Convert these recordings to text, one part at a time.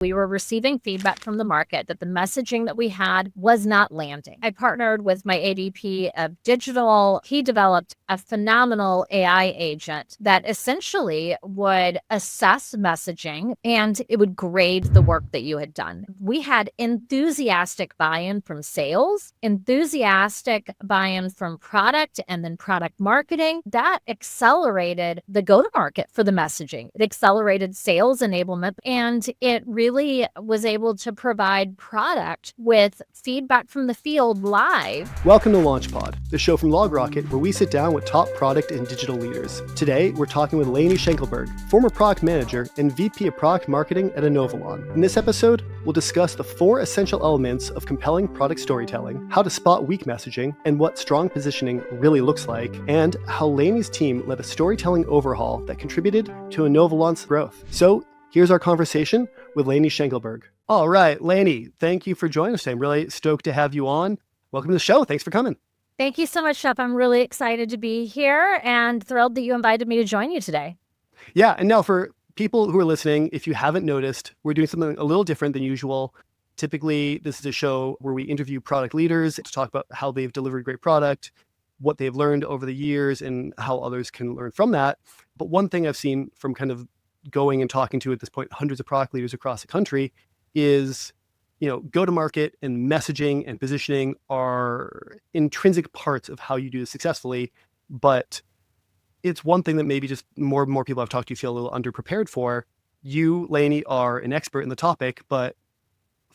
We were receiving feedback from the market that the messaging that we had was not landing. I partnered with my ADP of digital. He developed a phenomenal AI agent that essentially would assess messaging and it would grade the work that you had done. We had enthusiastic buy-in from sales, enthusiastic buy-in from product, and then product marketing. That accelerated the go-to-market for the messaging. It accelerated sales enablement, and it really was able to provide product with feedback from the field live. Welcome to LaunchPod, the show from LogRocket where we sit down with top product and digital leaders. Today, we're talking with Lanie Schenkelberg, former product manager and VP of product marketing at Inovalon. In this episode, we'll discuss the 4 essential elements of compelling product storytelling, how to spot weak messaging, and what strong positioning really looks like, and how Lanie's team led a storytelling overhaul that contributed to Inovalon's growth. So, here's our conversation with Lanie Schenkelberg. All right, Lanie, thank you for joining us today. I'm really stoked to have you on. Welcome to the show. Thanks for coming. Thank you so much, Chef. I'm really excited to be here and thrilled that you invited me to join you today. Yeah, and now for people who are listening, if you haven't noticed, we're doing something a little different than usual. Typically, this is a show where we interview product leaders to talk about how they've delivered great product, what they've learned over the years, and how others can learn from that. But one thing I've seen from kind of going and talking to, at this point, hundreds of product leaders across the country is, go-to-market and messaging and positioning are intrinsic parts of how you do this successfully. But it's one thing that maybe just more and more people I've talked to feel a little underprepared for. You, Lanie, are an expert in the topic, but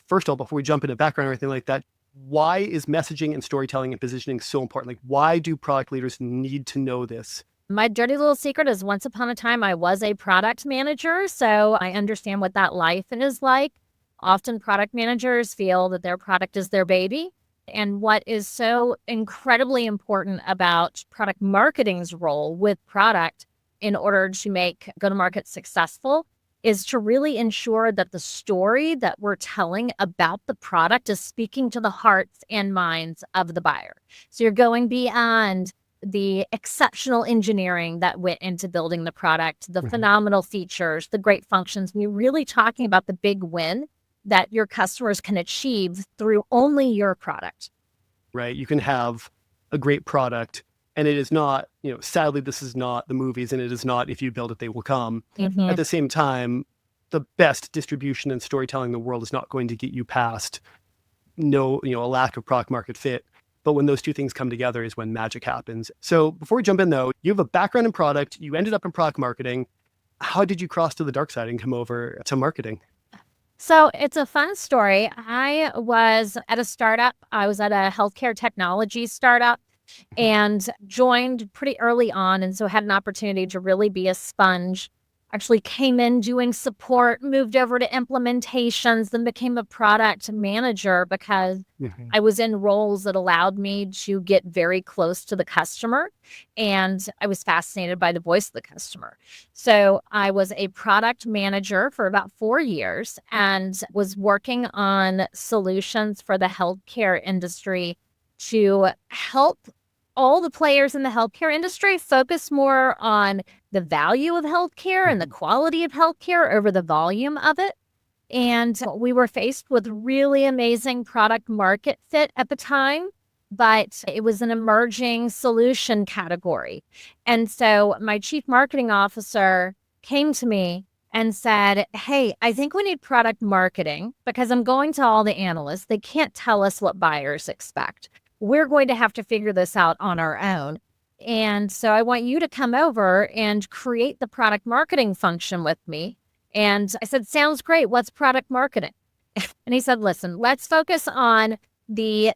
first of all, before we jump into background or anything like that, why is messaging and storytelling and positioning so important? Like, why do product leaders need to know this? My dirty little secret is once upon a time, I was a product manager, so I understand what that life is like. Often product managers feel that their product is their baby. And what is so incredibly important about product marketing's role with product in order to make go-to-market successful is to really ensure that the story that we're telling about the product is speaking to the hearts and minds of the buyer. So you're going beyond the exceptional engineering that went into building the product, the phenomenal features, the great functions. We're really talking about the big win that your customers can achieve through only your product. Right. You can have a great product and it is not, sadly, this is not the movies and it is not if you build it, they will come. Mm-hmm. At the same time, the best distribution and storytelling in the world is not going to get you past a lack of product market fit. But when those two things come together is when magic happens. So before we jump in though, you have a background in product, you ended up in product marketing. How did you cross to the dark side and come over to marketing? So it's a fun story. I was at a startup. I was at a healthcare technology startup and joined pretty early on. And so had an opportunity to really be a sponge. Actually came in doing support, moved over to implementations, then became a product manager because I was in roles that allowed me to get very close to the customer. And I was fascinated by the voice of the customer. So I was a product manager for about 4 years and was working on solutions for the healthcare industry to help all the players in the healthcare industry focus more on the value of healthcare and the quality of healthcare over the volume of it. And we were faced with really amazing product market fit at the time, but it was an emerging solution category. And so my chief marketing officer came to me and said, hey, I think we need product marketing because I'm going to all the analysts. They can't tell us what buyers expect. We're going to have to figure this out on our own. And so I want you to come over and create the product marketing function with me. And I said, sounds great. What's product marketing? And he said, listen, let's focus on the,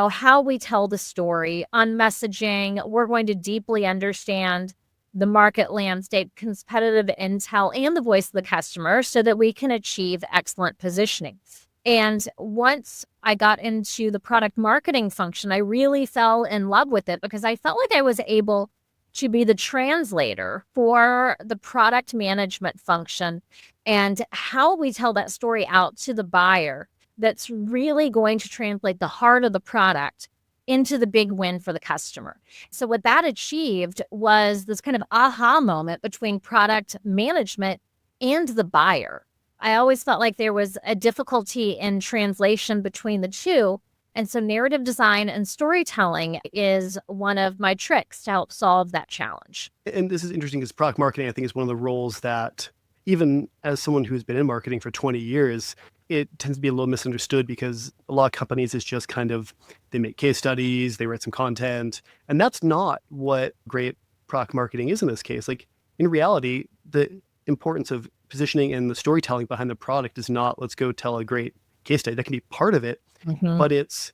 how we tell the story, on messaging. We're going to deeply understand the market landscape, competitive intel, and the voice of the customer so that we can achieve excellent positioning. And once I got into the product marketing function, I really fell in love with it because I felt like I was able to be the translator for the product management function and how we tell that story out to the buyer that's really going to translate the heart of the product into the big win for the customer. So what that achieved was this kind of aha moment between product management and the buyer. I always felt like there was a difficulty in translation between the two. And so narrative design and storytelling is one of my tricks to help solve that challenge. And this is interesting because product marketing, I think, is one of the roles that, even as someone who's been in marketing for 20 years, it tends to be a little misunderstood because a lot of companies is just kind of, they make case studies, they write some content, and that's not what great product marketing is in this case. Like, in reality, the importance of positioning and the storytelling behind the product is not, let's go tell a great case study. That can be part of it, but it's,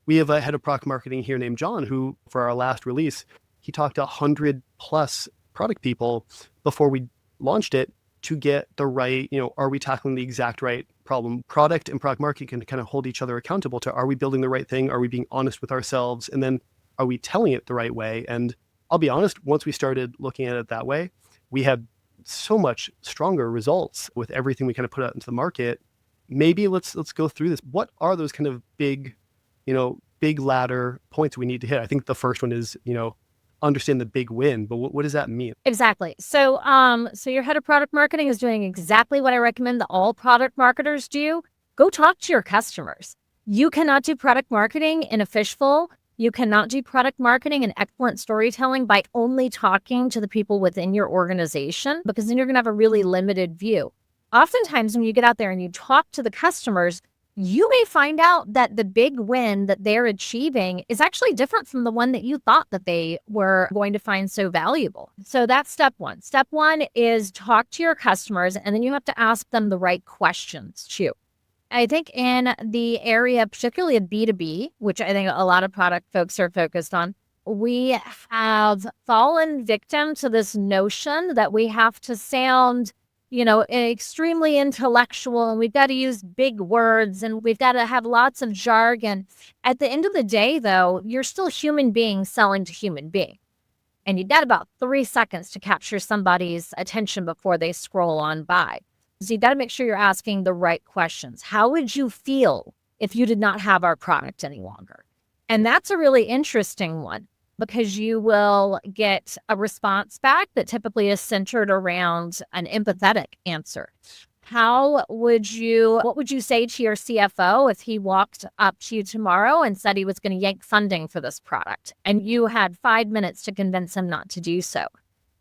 we have a head of product marketing here named John, who for our last release, he talked to 100 plus product people before we launched it to get the right, are we tackling the exact right problem? Product and product marketing can kind of hold each other accountable to, are we building the right thing? Are we being honest with ourselves? And then are we telling it the right way? And I'll be honest, once we started looking at it that way, we had so much stronger results with everything we kind of put out into the market. Maybe let's go through this. What are those kind of big ladder points we need to hit? I think the first one is, understand the big win, but what does that mean? Exactly. So your head of product marketing is doing exactly what I recommend that all product marketers do. Go talk to your customers. You cannot do product marketing in a fishbowl. You cannot do product marketing and excellent storytelling by only talking to the people within your organization, because then you're going to have a really limited view. Oftentimes, when you get out there and you talk to the customers, you may find out that the big win that they're achieving is actually different from the one that you thought that they were going to find so valuable. So that's step one. Step one is talk to your customers, and then you have to ask them the right questions too. I think in the area, particularly of B2B, which I think a lot of product folks are focused on, we have fallen victim to this notion that we have to sound extremely intellectual, and we've got to use big words, and we've got to have lots of jargon. At the end of the day, though, you're still human beings selling to human beings. And you've got about 3 seconds to capture somebody's attention before they scroll on by. So you've got to make sure you're asking the right questions. How would you feel if you did not have our product any longer? And that's a really interesting one, because you will get a response back that typically is centered around an empathetic answer. What would you say to your CFO if he walked up to you tomorrow and said he was going to yank funding for this product, and you had 5 minutes to convince him not to do so?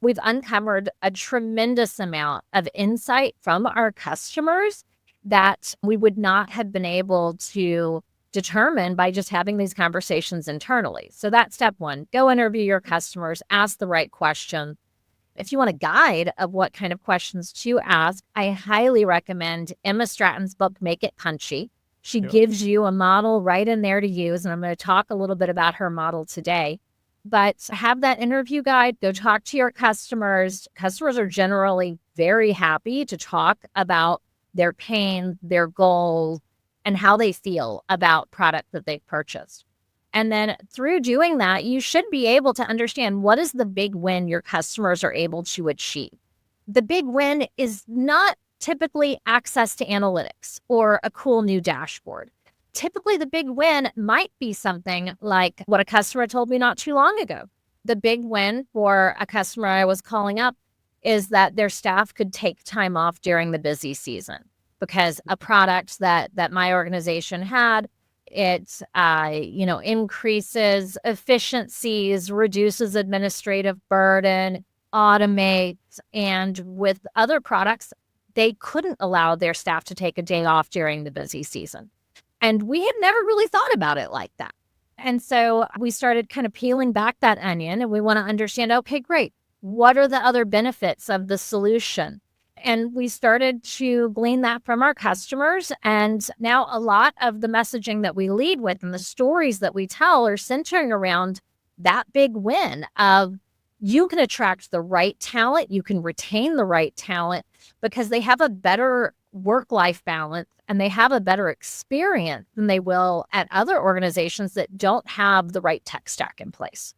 We've uncovered a tremendous amount of insight from our customers that we would not have been able to determine by just having these conversations internally. So that's step one. Go interview your customers, ask the right question. If you want a guide of what kind of questions to ask, I highly recommend Emma Stratton's book, Make It Punchy. She gives you a model right in there to use, and I'm going to talk a little bit about her model today. But have that interview guide, go talk to your customers. Customers are generally very happy to talk about their pain, their goals, and how they feel about product that they've purchased. And then through doing that, you should be able to understand what is the big win your customers are able to achieve. The big win is not typically access to analytics or a cool new dashboard. Typically, the big win might be something like what a customer told me not too long ago. The big win for a customer I was calling up is that their staff could take time off during the busy season, because a product that my organization had, it increases efficiencies, reduces administrative burden, automates, and with other products, they couldn't allow their staff to take a day off during the busy season. And we had never really thought about it like that. And so we started kind of peeling back that onion, and we want to understand, okay, great. What are the other benefits of the solution? And we started to glean that from our customers. And now a lot of the messaging that we lead with and the stories that we tell are centering around that big win of, you can attract the right talent, you can retain the right talent, because they have a better work-life balance and they have a better experience than they will at other organizations that don't have the right tech stack in place.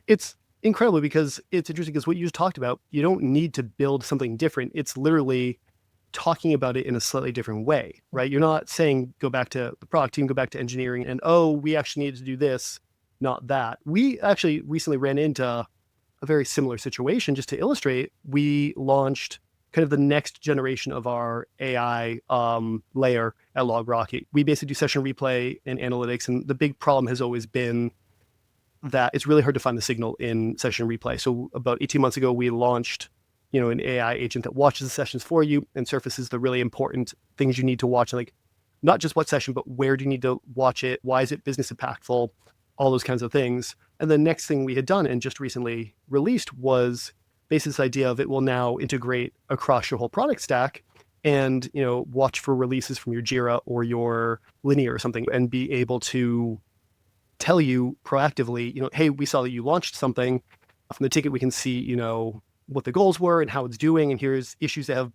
It's incredible, because it's interesting, because what you just talked about, you don't need to build something different. It's literally talking about it in a slightly different way, right? You're not saying, go back to the product team, go back to engineering, and, we actually need to do this, not that. We actually recently ran into a very similar situation. Just to illustrate, we launched kind of the next generation of our AI layer at LogRocket. We basically do session replay and analytics, and the big problem has always been that it's really hard to find the signal in session replay. So about 18 months ago, we launched, an AI agent that watches the sessions for you and surfaces the really important things you need to watch, like not just what session, but where do you need to watch it? Why is it business impactful? All those kinds of things. And the next thing we had done and just recently released was basically this idea of it will now integrate across your whole product stack and, watch for releases from your Jira or your Linear or something and be able to tell you proactively, hey, we saw that you launched something. From the ticket, we can see, what the goals were and how it's doing. And here's issues that have,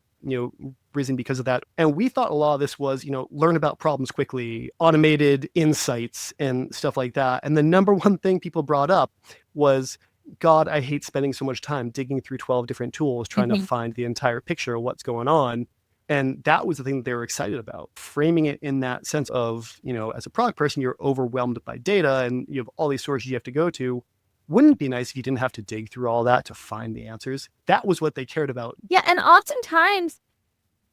risen because of that. And we thought a lot of this was, learn about problems quickly, automated insights and stuff like that. And the number one thing people brought up was, God, I hate spending so much time digging through 12 different tools, trying to find the entire picture of what's going on. And that was the thing that they were excited about, framing it in that sense of, as a product person, you're overwhelmed by data and you have all these sources you have to go to. Wouldn't it be nice if you didn't have to dig through all that to find the answers? That was what they cared about. Yeah. And oftentimes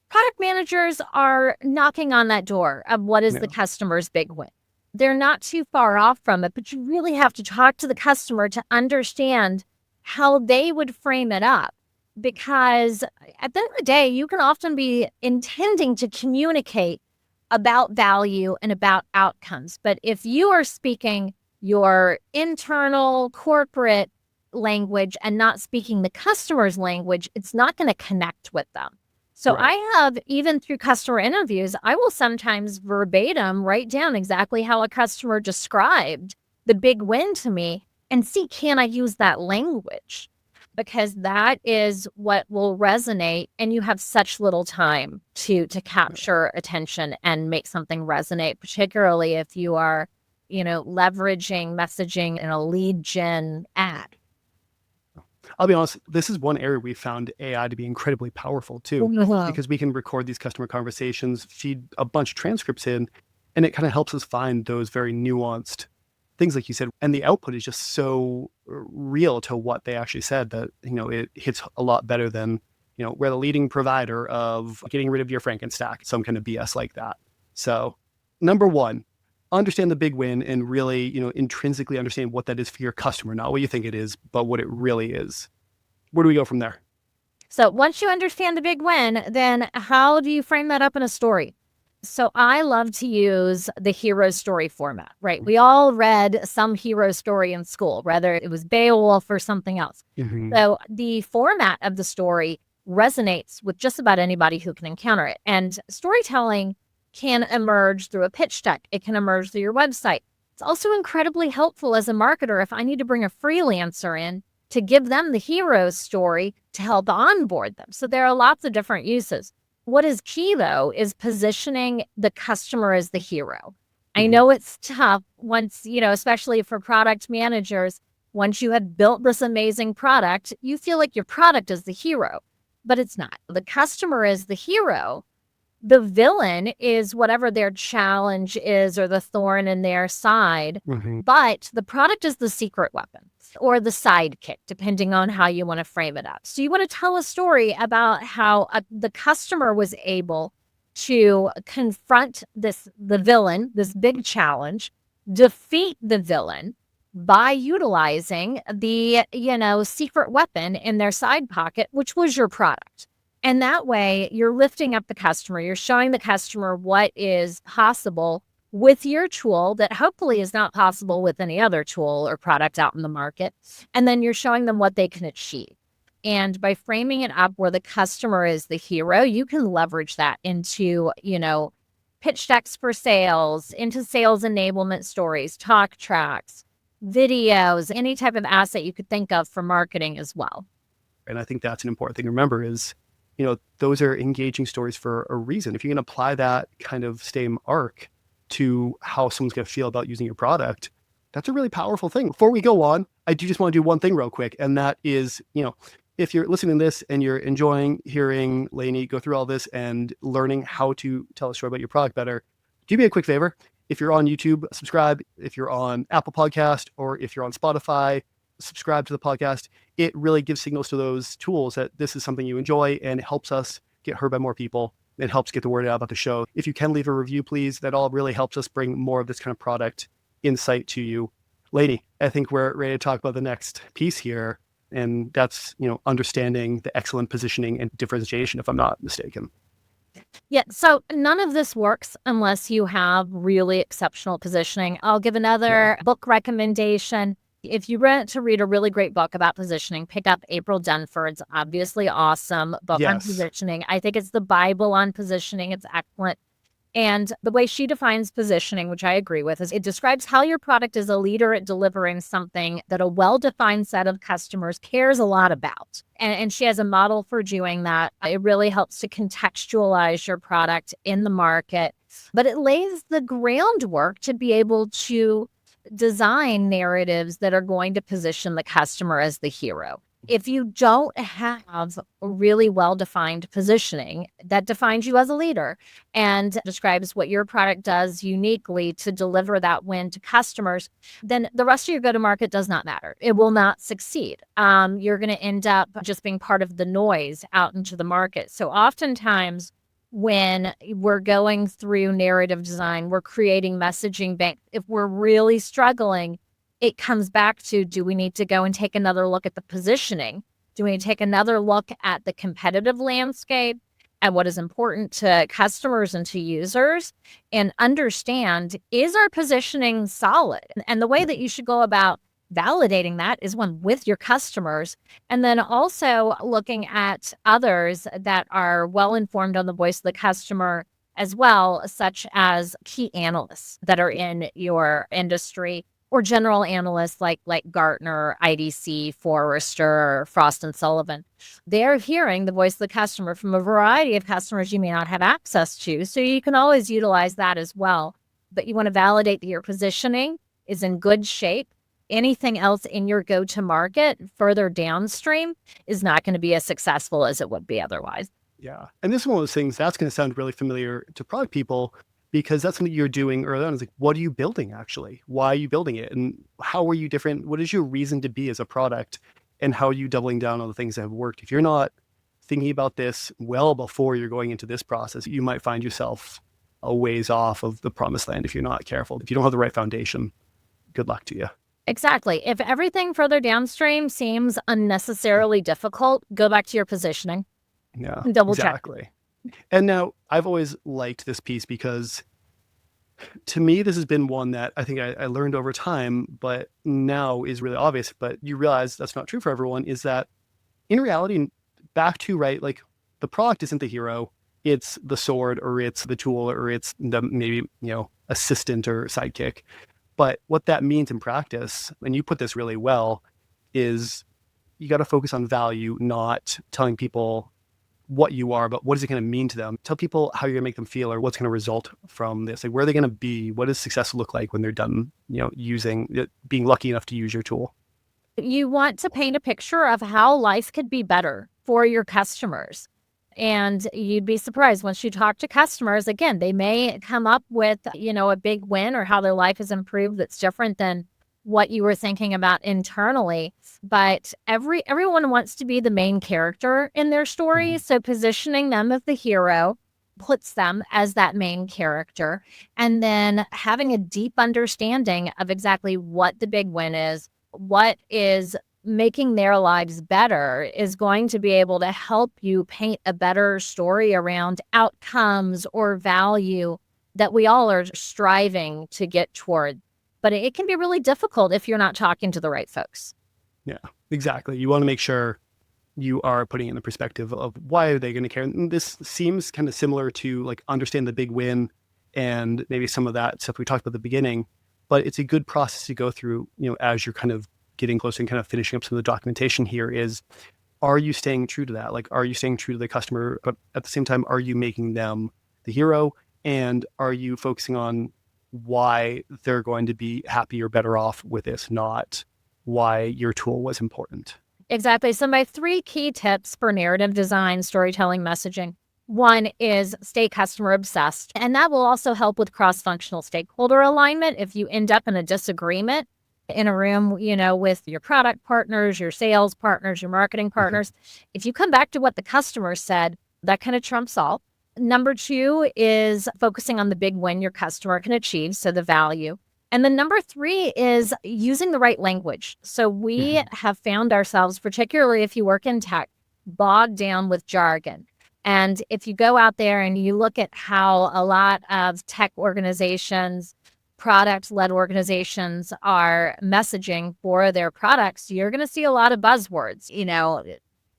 product managers are knocking on that door of what is the customer's big win. They're not too far off from it, but you really have to talk to the customer to understand how they would frame it up. Because at the end of the day, you can often be intending to communicate about value and about outcomes. But if you are speaking your internal corporate language and not speaking the customer's language, it's not going to connect with them. So Right. I have, even through customer interviews, I will sometimes verbatim write down exactly how a customer described the big win to me and see, can I use that language? Because that is what will resonate, and you have such little time to capture attention and make something resonate, particularly if you are, leveraging messaging in a lead gen ad. I'll be honest, this is one area we found AI to be incredibly powerful too, because we can record these customer conversations, feed a bunch of transcripts in, and it kind of helps us find those very nuanced things, like you said. And the output is just so real to what they actually said that, it hits a lot better than, we're the leading provider of getting rid of your Frankenstack, some kind of BS like that. So number one, understand the big win and really, intrinsically understand what that is for your customer, not what you think it is, but what it really is. Where do we go from there? So once you understand the big win, then how do you frame that up in a story? So I love to use the hero story format, right? We all read some hero story in school, whether it was Beowulf or something else. So the format of the story resonates with just about anybody who can encounter it. And storytelling can emerge through a pitch deck. It can emerge through your website. It's also incredibly helpful as a marketer if I need to bring a freelancer in to give them the hero's story to help onboard them. So there are lots of different uses. What is key, though, is positioning the customer as the hero. I know it's tough once, especially for product managers, once you have built this amazing product, you feel like your product is the hero, but it's not. The customer is the hero. The villain is whatever their challenge is or the thorn in their side, but the product is the secret weapon or the sidekick, depending on how you want to frame it up. So you want to tell a story about how the customer was able to confront the villain, this big challenge, defeat the villain by utilizing the, secret weapon in their side pocket, which was your product. And that way you're lifting up the customer. You're showing the customer what is possible with your tool that hopefully is not possible with any other tool or product out in the market. And then you're showing them what they can achieve. And by framing it up where the customer is the hero, you can leverage that into, pitch decks for sales, into sales enablement stories, talk tracks, videos, any type of asset you could think of for marketing as well. And I think that's an important thing to remember is, those are engaging stories for a reason. If you can apply that kind of same arc to how someone's going to feel about using your product, that's a really powerful thing. Before we go on, I do just want to do one thing real quick. And that is, if you're listening to this and you're enjoying hearing Lanie go through all this and learning how to tell a story about your product better, do me a quick favor. If you're on YouTube, subscribe. If you're on Apple Podcast or if you're on Spotify, subscribe to the podcast, it really gives signals to those tools that this is something you enjoy, and it helps us get heard by more people. It helps get the word out about the show. If you can leave a review, please, that all really helps us bring more of this kind of product insight to you. Lanie, I think we're ready to talk about the next piece here. And that's, understanding the excellent positioning and differentiation, if I'm not mistaken. Yeah, so none of this works unless you have really exceptional positioning. I'll give another book recommendation. If you want to read a really great book about positioning, pick up April Dunford's obviously awesome book on positioning. I think it's the Bible on positioning. It's excellent. And the way she defines positioning, which I agree with, is it describes how your product is a leader at delivering something that a well-defined set of customers cares a lot about. And she has a model for doing that. It really helps to contextualize your product in the market, but it lays the groundwork to be able to design narratives that are going to position the customer as the hero. If you don't have a really well-defined positioning that defines you as a leader and describes what your product does uniquely to deliver that win to customers, then the rest of your go-to-market does not matter. It will not succeed. You're going to end up just being part of the noise out into the market. So oftentimes, when we're going through narrative design, we're creating messaging bank. If we're really struggling, it comes back to, do we need to go and take another look at the positioning? Do we need to take another look at the competitive landscape and what is important to customers and to users, and understand, is our positioning solid? And the way that you should go about validating that is, one, with your customers, and then also looking at others that are well informed on the voice of the customer as well, such as key analysts that are in your industry, or general analysts like Gartner, IDC, Forrester, Frost & Sullivan. They're hearing the voice of the customer from a variety of customers you may not have access to, so you can always utilize that as well. But you want to validate that your positioning is in good shape. Anything else in your go-to-market further downstream is not going to be as successful as it would be otherwise. Yeah. And this is one of those things that's going to sound really familiar to product people, because that's something you're doing early on. It's like, what are you building actually? Why are you building it? And how are you different? What is your reason to be as a product? And how are you doubling down on the things that have worked? If you're not thinking about this well before you're going into this process, you might find yourself a ways off of the promised land if you're not careful. If you don't have the right foundation, good luck to you. Exactly. If everything further downstream seems unnecessarily difficult, go back to your positioning. Yeah, double exactly. check. And now I've always liked this piece, because to me, this has been one that I think I learned over time, but now is really obvious. But you realize that's not true for everyone, is that in reality, back to, right, like, the product isn't the hero. It's the sword, or it's the tool, or it's the maybe, assistant or sidekick. But what that means in practice, and you put this really well, is you got to focus on value, not telling people what you are, but what is it going to mean to them? Tell people how you're going to make them feel, or what's going to result from this. Like, where are they going to be? What does success look like when they're done, using it, being lucky enough to use your tool? You want to paint a picture of how life could be better for your customers. And you'd be surprised once you talk to customers, again, they may come up with, a big win or how their life has improved that's different than what you were thinking about internally. But everyone wants to be the main character in their story. So positioning them as the hero puts them as that main character. And then having a deep understanding of exactly what the big win is, what is making their lives better, is going to be able to help you paint a better story around outcomes or value that we all are striving to get toward. But it can be really difficult if you're not talking to the right folks. Yeah, exactly. You want to make sure you are putting in the perspective of why are they going to care. And this seems kind of similar to, like, understand the big win and maybe some of that stuff we talked about at the beginning. But it's a good process to go through, as you're kind of getting closer and kind of finishing up some of the documentation here, is, are you staying true to that? Like, are you staying true to the customer, but at the same time, are you making them the hero? And are you focusing on why they're going to be happy or better off with this, not why your tool was important? Exactly. So my 3 key tips for narrative design, storytelling, messaging. One is stay customer obsessed. And that will also help with cross-functional stakeholder alignment. If you end up in a disagreement in a room, with your product partners, your sales partners, your marketing partners. If you come back to what the customer said, that kind of trumps all. Number two is focusing on the big win your customer can achieve, so the value. And then number three is using the right language. So we have found ourselves, particularly if you work in tech, bogged down with jargon. And if you go out there and you look at how a lot of tech organizations, product-led organizations are messaging for their products, you're going to see a lot of buzzwords,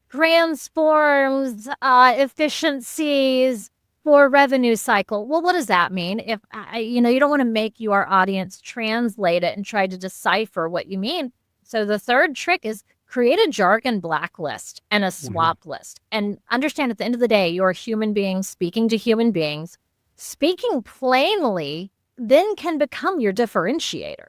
transforms, efficiencies for revenue cycle. Well, what does that mean? If, you don't want to make your audience translate it and try to decipher what you mean. So the third trick is create a jargon blacklist and a swap list, and understand at the end of the day, you're a human being speaking to human beings. Speaking plainly then can become your differentiator.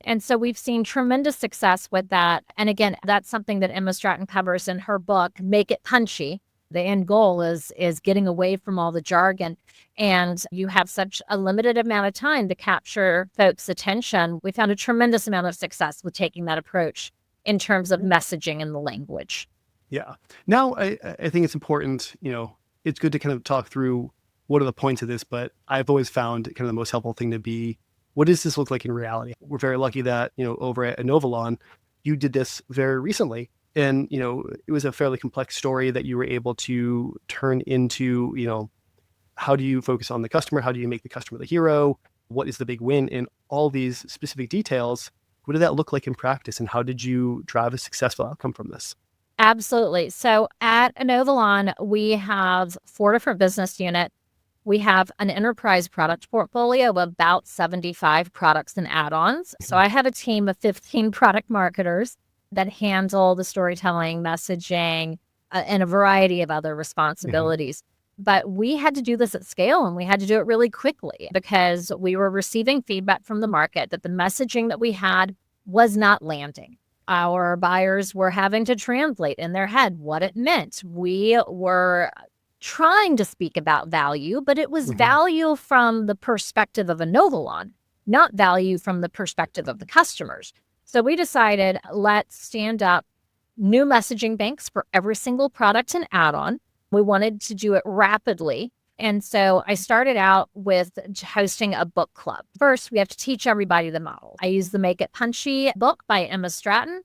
And so we've seen tremendous success with that. And again, that's something that Emma Stratton covers in her book, Make It Punchy. The end goal is getting away from all the jargon. And you have such a limited amount of time to capture folks' attention. We found a tremendous amount of success with taking that approach in terms of messaging and the language. Yeah. Now, I think it's important, it's good to kind of talk through what are the points of this, but I've always found kind of the most helpful thing to be, what does this look like in reality? We're very lucky that, over at Inovalon, you did this very recently. And, it was a fairly complex story that you were able to turn into, how do you focus on the customer? How do you make the customer the hero? What is the big win? In all these specific details, what did that look like in practice? And how did you drive a successful outcome from this? Absolutely. So at Inovalon, we have 4 different business units. We have an enterprise product portfolio of about 75 products and add-ons. So I have a team of 15 product marketers that handle the storytelling, messaging, and a variety of other responsibilities. But we had to do this at scale, and we had to do it really quickly because we were receiving feedback from the market that the messaging that we had was not landing. Our buyers were having to translate in their head what it meant. We were trying to speak about value, but it was value from the perspective of Inovalon, not value from the perspective of the customers. So we decided, let's stand up new messaging banks for every single product and add-on. We wanted to do it rapidly. And so I started out with hosting a book club. First, we have to teach everybody the model. I used the Make It Punchy book by Emma Stratton.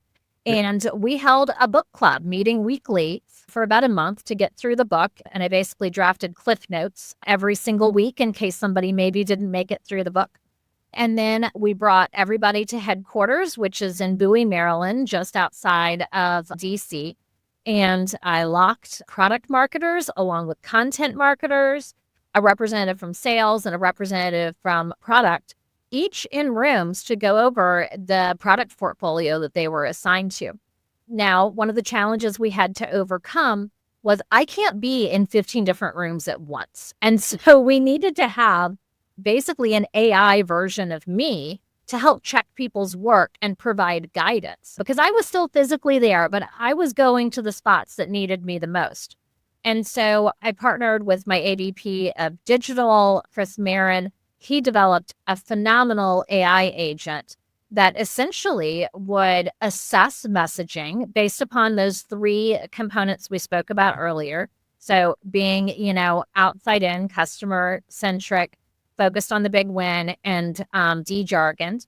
And we held a book club meeting weekly for about a month to get through the book. And I basically drafted cliff notes every single week in case somebody maybe didn't make it through the book. And then we brought everybody to headquarters, which is in Bowie, Maryland, just outside of DC. And I locked product marketers along with content marketers, a representative from sales and a representative from product, each in rooms to go over the product portfolio that they were assigned to. Now, one of the challenges we had to overcome was I can't be in 15 different rooms at once. And so we needed to have basically an AI version of me to help check people's work and provide guidance, because I was still physically there, but I was going to the spots that needed me the most. And so I partnered with my AVP of digital, Chris Marin. He developed a phenomenal AI agent that essentially would assess messaging based upon those 3 components we spoke about earlier. So being, outside in, customer centric, focused on the big win, and de-jargoned.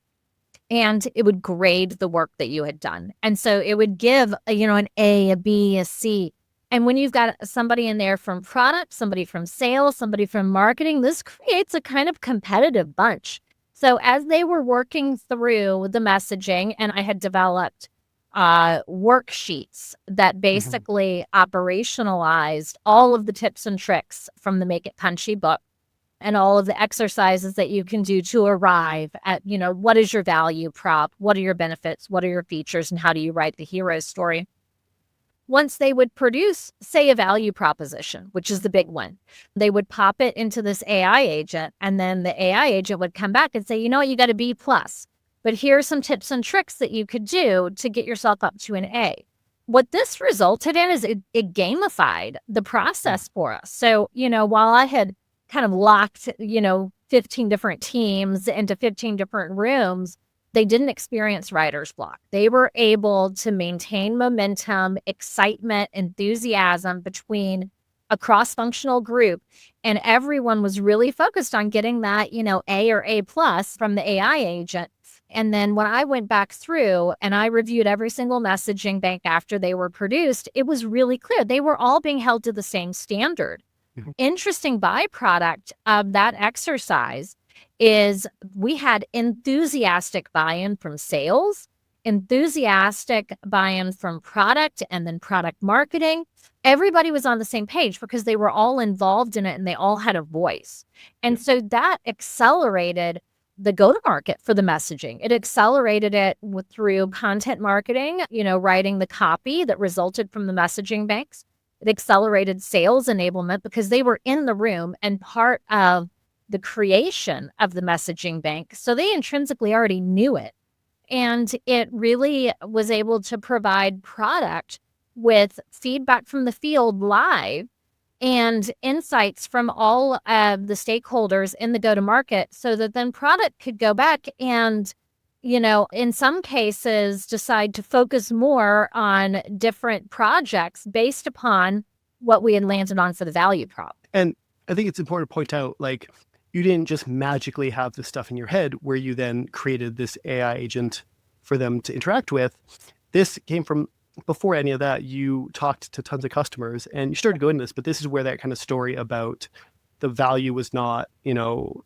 And it would grade the work that you had done. And so it would give, an A, a B, a C. And when you've got somebody in there from product, somebody from sales, somebody from marketing, this creates a kind of competitive bunch. So as they were working through the messaging, and I had developed worksheets that basically operationalized all of the tips and tricks from the Make It Punchy book, and all of the exercises that you can do to arrive at, what is your value prop? What are your benefits? What are your features? And how do you write the hero story? Once they would produce, say, a value proposition, which is the big one, they would pop it into this AI agent, and then the AI agent would come back and say, you got a B+, but here are some tips and tricks that you could do to get yourself up to an A. What this resulted in is it gamified the process for us. So, while I had kind of locked, 15 different teams into 15 different rooms, they didn't experience writer's block. They were able to maintain momentum, excitement, enthusiasm between a cross-functional group. And everyone was really focused on getting that, A or A plus from the AI agent. And then when I went back through and I reviewed every single messaging bank after they were produced, it was really clear they were all being held to the same standard. Mhm. Interesting byproduct of that exercise is we had enthusiastic buy-in from sales, enthusiastic buy-in from product, and then product marketing. Everybody was on the same page because they were all involved in it and they all had a voice. And so that accelerated the go-to-market for the messaging. It accelerated it through content marketing, writing the copy that resulted from the messaging banks. It accelerated sales enablement because they were in the room and part of the creation of the messaging bank. So they intrinsically already knew it. And it really was able to provide product with feedback from the field live and insights from all of the stakeholders in the go-to-market so that then product could go back and, in some cases decide to focus more on different projects based upon what we had landed on for the value prop. And I think it's important to point out, like, you didn't just magically have this stuff in your head where you then created this AI agent for them to interact with. This came from before any of that. You talked to tons of customers and you started going into this, but this is where that kind of story about the value was not,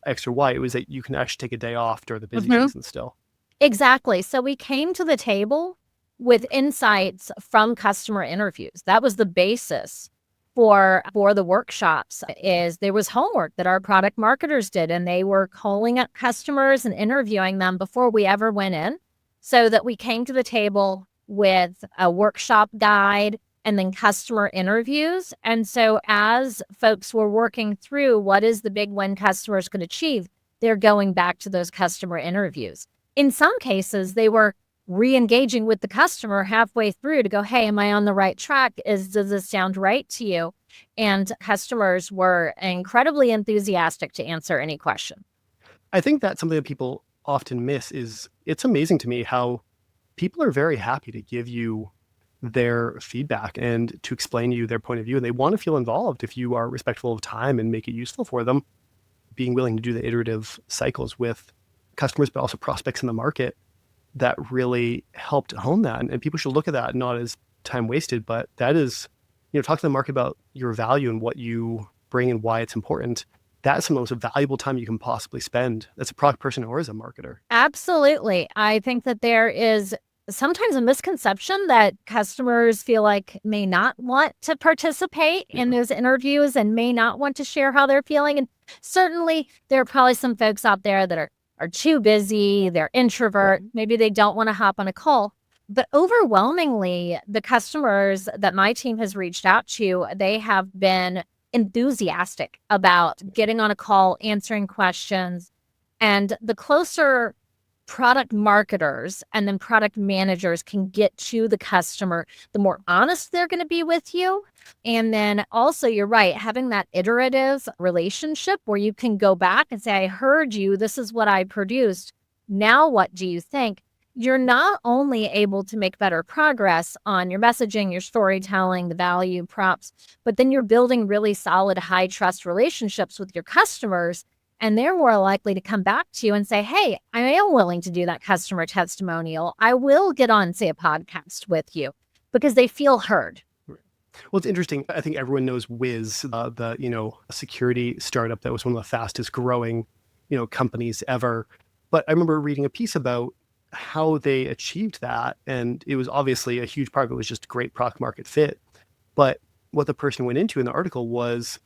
X or Y. It was that you can actually take a day off during the busy season still. Exactly. So we came to the table with insights from customer interviews. That was the basis for the workshops. Is there was homework that our product marketers did, and they were calling up customers and interviewing them before we ever went in, so that we came to the table with a workshop guide and then customer interviews. And so as folks were working through what is the big win customers could achieve, they're going back to those customer interviews. In some cases, they were re-engaging with the customer halfway through to go, hey, am I on the right track? Does this sound right to you? And customers were incredibly enthusiastic to answer any question. I think that's something that people often miss. Is it's amazing to me how people are very happy to give you their feedback and to explain to you their point of view. And they want to feel involved if you are respectful of time and make it useful for them. Being willing to do the iterative cycles with customers, but also prospects in the market, that really helped hone that. And people should look at that not as time wasted, but that is, talk to the market about your value and what you bring and why it's important. That's the most valuable time you can possibly spend as a product person or as a marketer. Absolutely. I think that there is sometimes a misconception that customers feel like may not want to participate in those interviews and may not want to share how they're feeling. And certainly there are probably some folks out there that are too busy, they're introvert, maybe they don't want to hop on a call. But overwhelmingly, the customers that my team has reached out to, they have been enthusiastic about getting on a call, answering questions. And the closer product marketers and then product managers can get to the customer, the more honest they're going to be with you. And then also, you're right, having that iterative relationship where you can go back and say, I heard you, this is what I produced. Now, what do you think? You're not only able to make better progress on your messaging, your storytelling, the value props, but then you're building really solid, high trust relationships with your customers. And they're more likely to come back to you and say, hey, I am willing to do that customer testimonial. I will get on, say, a podcast with you, because they feel heard. Well, it's interesting. I think everyone knows Wiz, the security startup that was one of the fastest growing, companies ever. But I remember reading a piece about how they achieved that, and it was obviously a huge part of it was just great product market fit. But what the person went into in the article was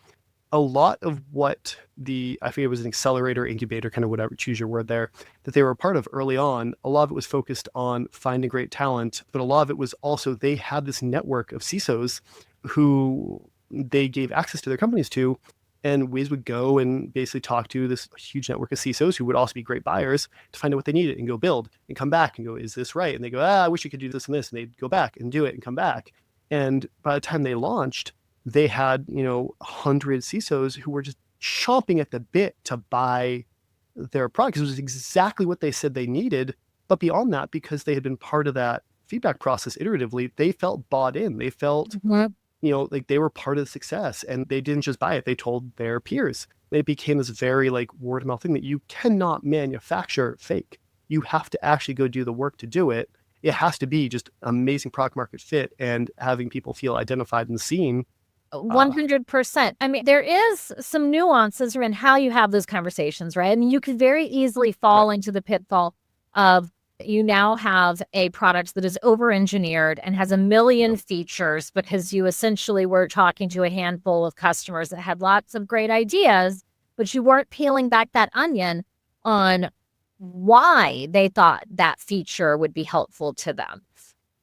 a lot of what I think it was an accelerator, incubator, kind of whatever, choose your word there, that they were a part of early on. A lot of it was focused on finding great talent, but a lot of it was also they had this network of CISOs who they gave access to their companies to. And Wiz would go and basically talk to this huge network of CISOs who would also be great buyers to find out what they needed and go build and come back and go, is this right? And they go, I wish you could do this and this. And they'd go back and do it and come back. And by the time they launched, they had, 100 CISOs who were just chomping at the bit to buy their product. It was exactly what they said they needed, But beyond that, because they had been part of that feedback process iteratively, they felt bought in. They felt, like they were part of the success, and they didn't just buy it. They told their peers. It became this very like word of mouth thing that you cannot manufacture fake. You have to actually go do the work to do it. It has to be just amazing product market fit and having people feel identified and seen. 100%. I mean, there is some nuances in how you have those conversations, right? And you could very easily fall into the pitfall of you now have a product that is over-engineered and has a million features because you essentially were talking to a handful of customers that had lots of great ideas, but you weren't peeling back that onion on why they thought that feature would be helpful to them.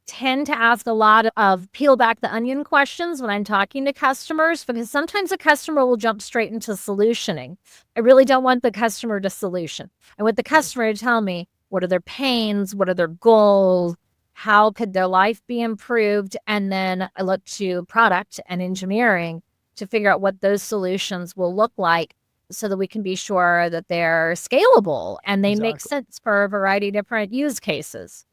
Tend to ask a lot of peel back the onion questions when I'm talking to customers, because sometimes a customer will jump straight into solutioning. I really don't want the customer to solution. I want the customer to tell me, what are their pains? What are their goals? How could their life be improved? And then I look to product and engineering to figure out what those solutions will look like so that we can be sure that they're scalable and they make sense for a variety of different use cases.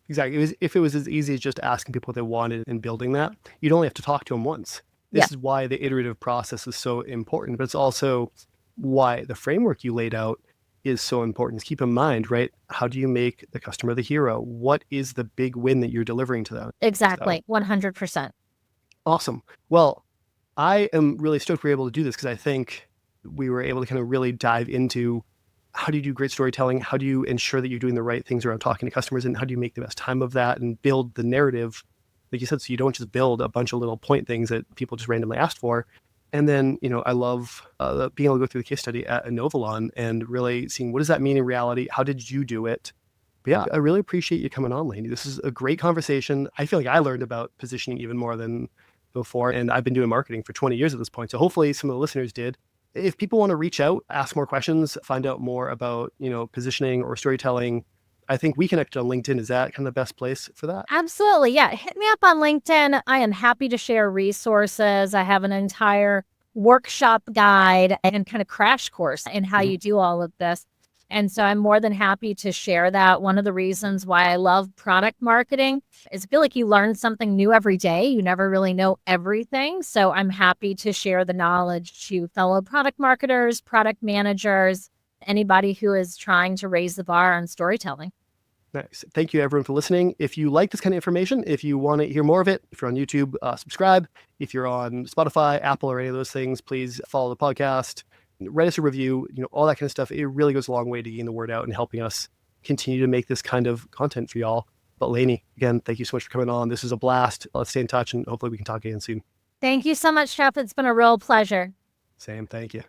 Exactly. If it was as easy as just asking people what they wanted and building that, you'd only have to talk to them once. This is why the iterative process is so important, but it's also why the framework you laid out is so important. Keep in mind, right? How do you make the customer the hero? What is the big win that you're delivering to them? Exactly. 100%. Awesome. Well, I am really stoked we were able to do this because I think we were able to kind of really dive into how do you do great storytelling? How do you ensure that you're doing the right things around talking to customers? And how do you make the best time of that and build the narrative, like you said, so you don't just build a bunch of little point things that people just randomly asked for. And then, I love being able to go through the case study at Inovalon and really seeing what does that mean in reality? How did you do it? But yeah, I really appreciate you coming on, Lanie. This is a great conversation. I feel like I learned about positioning even more than before. And I've been doing marketing for 20 years at this point. So hopefully some of the listeners did. If people want to reach out, ask more questions, find out more about, positioning or storytelling, I think we connect on LinkedIn. Is that kind of the best place for that? Absolutely. Yeah. Hit me up on LinkedIn. I am happy to share resources. I have an entire workshop guide and kind of crash course in how you do all of this. And so I'm more than happy to share that. One of the reasons why I love product marketing is I feel like you learn something new every day. You never really know everything. So I'm happy to share the knowledge to fellow product marketers, product managers, anybody who is trying to raise the bar on storytelling. Nice. Thank you, everyone, for listening. If you like this kind of information, if you want to hear more of it, if you're on YouTube, subscribe. If you're on Spotify, Apple, or any of those things, please follow the podcast. Write us a review, all that kind of stuff. It really goes a long way to getting the word out and helping us continue to make this kind of content for y'all. But Lanie, again, thank you so much for coming on. This is a blast. Let's stay in touch and hopefully we can talk again soon. Thank you so much, Jeff. It's been a real pleasure. Same. Thank you.